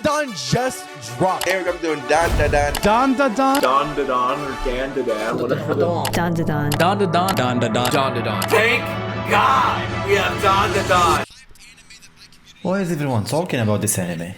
Dandadan just dropped. Eric, I'm doing Dandadan. Dandadan. Dandadan or Dandadan, whatever. Dandadan. Dandadan. Dandadan. Dandadan. Thank God we have Dandadan. Why is everyone talking about this anime?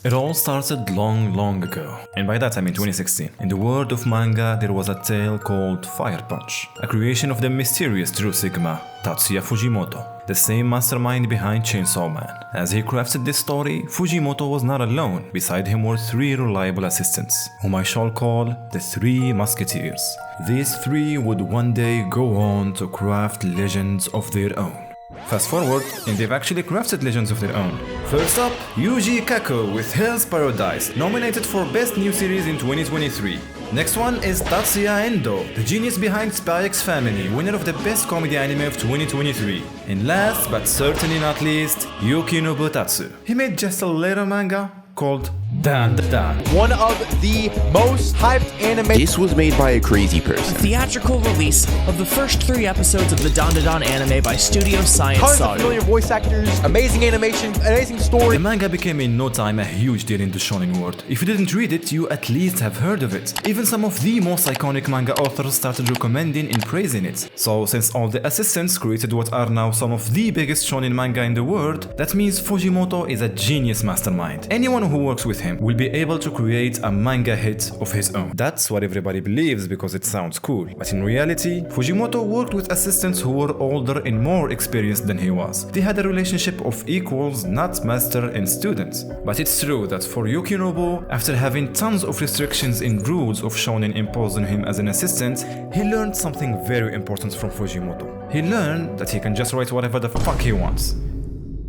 It all started long ago, and by that I mean 2016. In the world of manga, there was a tale called Fire Punch, a creation of the mysterious True Sigma, Tatsuya Fujimoto, the same mastermind behind Chainsaw Man. As he crafted this story, Fujimoto was not alone. Beside him were 3 reliable assistants, whom I shall call the 3 Musketeers. These 3 would one day go on to craft legends of their own. Fast forward, and they've actually crafted legends of their own. First up, Yuji Kako with Hell's Paradise, nominated for Best New Series in 2023. Next one is Tatsuya Endo, the genius behind Spy X Family, winner of the Best Comedy Anime of 2023. And last, but certainly not least, Yukinobu Tatsu. He made just a little manga called Dandadan. One of the most hyped anime. This was made by a crazy person. Theatrical release of the first 3 episodes of the Dandadan anime by Studio Science Tons of Saga. familiar voice actors, amazing animation, amazing story. The manga became in no time a huge deal in the shonen world. If you didn't read it, you at least have heard of it. Even some of the most iconic manga authors started recommending and praising it. So since all the assistants created what are now some of the biggest shonen manga in the world, that means Fujimoto is a genius mastermind. Anyone who works with him will be able to create a manga hit of his own. That's what everybody believes because it sounds cool. But in reality, Fujimoto worked with assistants who were older and more experienced than he was. They had a relationship of equals, not master and student. But it's true that for Yukinobu, after having tons of restrictions and rules of shonen imposed on him as an assistant, he learned something very important from Fujimoto. He learned that he can just write whatever the fuck he wants.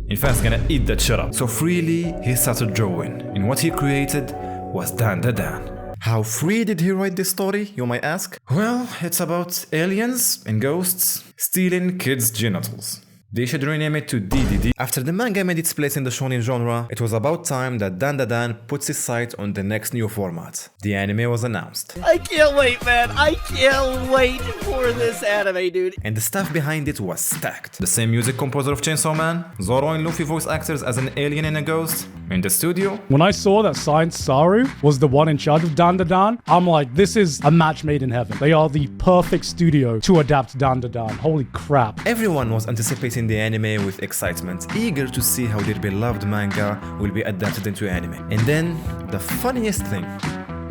In fact, he's gonna eat that shit up. So freely, he started drawing, and what he created was Dandadan. How free did he write this story, you might ask? Well, it's about aliens and ghosts stealing kids' genitals. They should rename it to DDD. After the manga made its place in the shonen genre, it was about time that Dandadan puts its sight on the next new format. The anime was announced. I can't wait, man. I can't wait for this anime, dude. And the staff behind it was stacked. The same music composer of Chainsaw Man, Zoro and Luffy voice actors as an alien and a ghost. In the studio, when I saw that Science Saru was the one in charge of Dandadan, I'm like, this is a match made in heaven. They are the perfect studio to adapt Dandadan. Holy crap. Everyone was anticipating the anime with excitement, eager to see how their beloved manga will be adapted into anime. And then, the funniest thing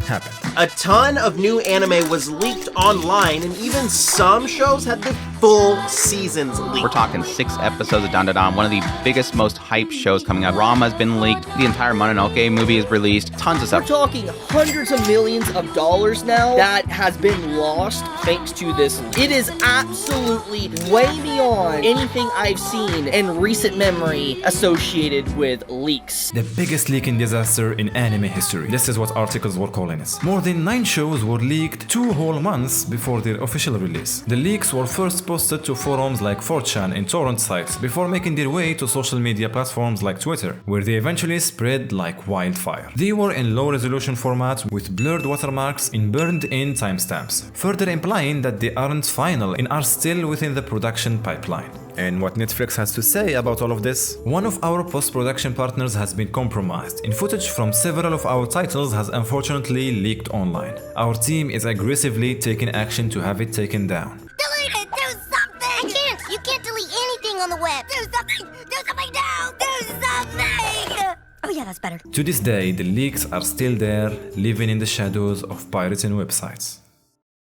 happened. A ton of new anime was leaked online, and even some shows had the full seasons leaked. We're talking 6 episodes of Dandadan, one of the biggest, most hyped shows coming out. Rama's been leaked, the entire Mononoke movie is released, tons of stuff. We're talking hundreds of millions of dollars now that has been lost thanks to this. It is absolutely way beyond anything I've seen in recent memory associated with leaks. The biggest leaking disaster in anime history. This is what articles were calling it. More than 9 shows were leaked 2 whole months before their official release. The leaks were first posted to forums like 4chan and torrent sites before making their way to social media platforms like Twitter, where they eventually spread like wildfire. They were in low resolution format with blurred watermarks and burned in timestamps, further implying that they aren't final and are still within the production pipeline. And what Netflix has to say about all of this? One of our post-production partners has been compromised, and footage from several of our titles has unfortunately leaked online. Our team is aggressively taking action to have it taken down. Delete it! Do something! You can't delete anything on the web! Do something! Do something now! Do something! Oh yeah, that's better. To this day, the leaks are still there, living in the shadows of pirating websites.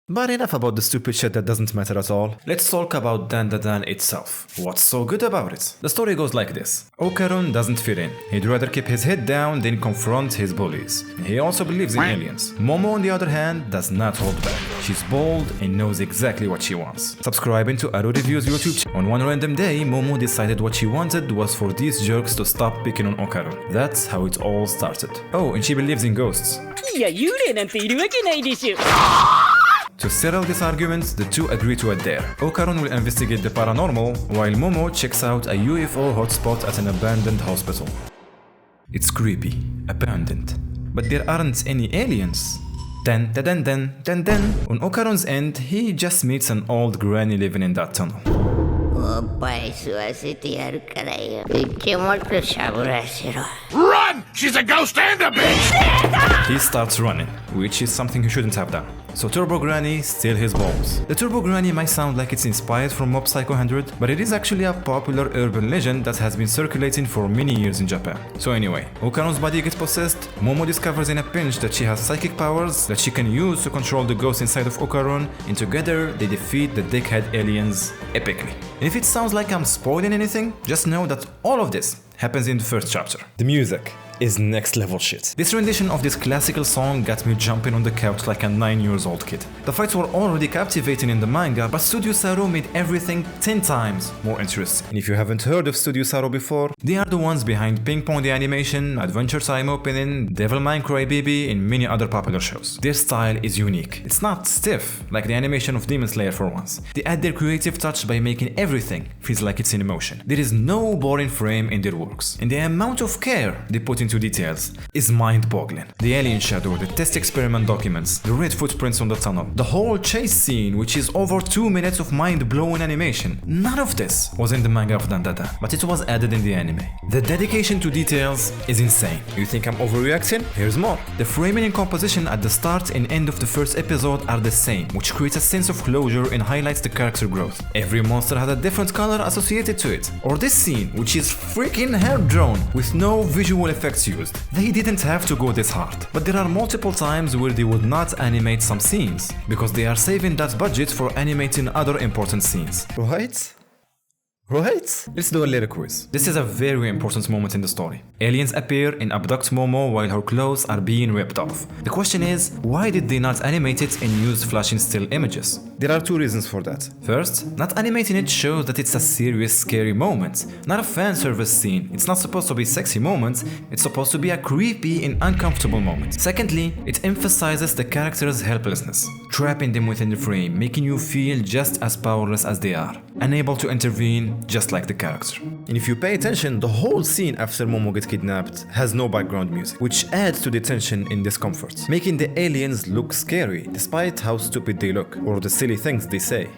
But enough about the stupid shit that doesn't matter at all. Let's talk about Dandadan itself. What's so good about it? The story goes like this. Okarun doesn't fit in. He'd rather keep his head down than confront his bullies. He also believes in aliens. Momo, on the other hand, does not hold back. She's bold and knows exactly what she wants. Subscribing to Aru Reviews YouTube channel. On one random day, Momo decided what she wanted was for these jerks to stop picking on Okarun. That's how it all started. Oh, and she believes in ghosts. To settle this argument, the two agree to a dare. Okarun will investigate the paranormal, while Momo checks out a UFO hotspot at an abandoned hospital. It's creepy, abandoned, but there aren't any aliens. Then, on Okarun's end, he just meets an old granny living in that tunnel. 倍吸わせてやるからよ。手もっとしゃぶらせろ。 Run! She's a ghost and a bitch! He starts running, which is something he shouldn't have done. So Turbo Granny steals his balls. The Turbo Granny might sound like it's inspired from Mob Psycho 100, but it is actually a popular urban legend that has been circulating for many years in Japan. So anyway, Okarun's body gets possessed, Momo discovers in a pinch that she has psychic powers that she can use to control the ghost inside of Okarun, and together they defeat the dickhead aliens epically. And if it sounds like I'm spoiling anything, just know that all of this happens in the first chapter. The music is next level shit. This rendition of this classical song got me jumping on the couch like a 9-year-old kid. The fights were already captivating in the manga, but Studio Saro made everything 10 times more interesting. And if you haven't heard of Studio Saro before, they are the ones behind Ping Pong the Animation, Adventure Time Opening, Devilman Crybaby, and many other popular shows. Their style is unique. It's not stiff, like the animation of Demon Slayer for once. They add their creative touch by making everything feels like it's in motion. There is no boring frame in their works, and the amount of care they put into details is mind-boggling. The alien shadow, the test experiment documents, the red footprints on the tunnel, the whole chase scene, which is over 2 minutes of mind-blowing animation. None of this was in the manga of Dandadan, but it was added in the anime. The dedication to details is insane. You think I'm overreacting? Here's more. The framing and composition at the start and end of the first episode are the same, which creates a sense of closure and highlights the character growth. Every monster has a different color associated to it. Or this scene, which is freaking hand-drawn with no visual effects used. They didn't have to go this hard, but there are multiple times where they would not animate some scenes, because they are saving that budget for animating other important scenes. Right? Let's do a little quiz. This is a very important moment in the story. Aliens appear and abduct Momo while her clothes are being ripped off. The question is, why did they not animate it and use flashing still images? There are 2 reasons for that. First, not animating it shows that it's a serious, scary moment, not a fan service scene. It's not supposed to be a sexy moment, it's supposed to be a creepy and uncomfortable moment. Secondly, it emphasizes the character's helplessness, trapping them within the frame, making you feel just as powerless as they are, unable to intervene just like the character. And if you pay attention, the whole scene after Momo gets kidnapped has no background music, which adds to the tension and discomfort, making the aliens look scary despite how stupid they look or the silly things they say.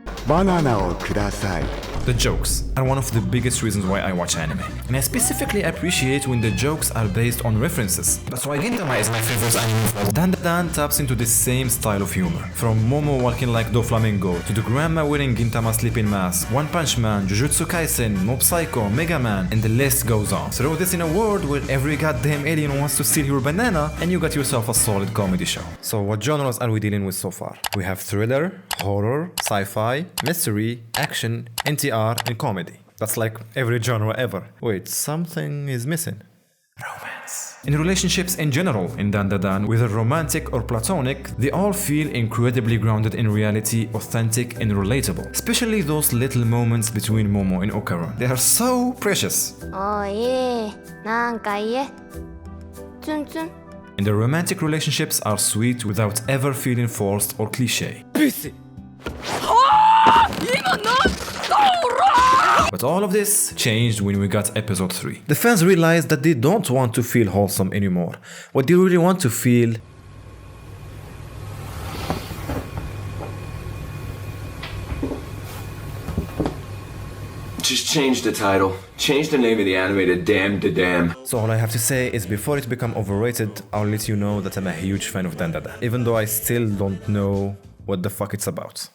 The jokes are one of the biggest reasons why I watch anime, and I specifically appreciate when the jokes are based on references. That's why Gintama is my favorite anime. Dandadan taps into the same style of humor, from Momo walking like Doflamingo to the grandma wearing Gintama sleeping mask, One Punch Man, Jujutsu Kaisen, Mob Psycho, Mega Man, and the list goes on. Throw this in a world where every goddamn alien wants to steal your banana, and you got yourself a solid comedy show. So what genres are we dealing with so far? We have thriller, horror, sci-fi, mystery, action, NTR, and comedy. That's like every genre ever. Wait, something is missing. Romance. In relationships in general in Dandadan, whether romantic or platonic, they all feel incredibly grounded in reality, authentic and relatable. Especially those little moments between Momo and Okarun. They are so precious. Oh yeah, なんか言え。ツンツン。 And the romantic relationships are sweet without ever feeling forced or cliché. But all of this changed when we got episode 3. The fans realized that they don't want to feel wholesome anymore. What they really want to feel Just change the title. Change the name of the anime to Dandadan. So all I have to say is before it become overrated, I'll let you know that I'm a huge fan of Dandadan, even though I still don't know what the fuck it's about.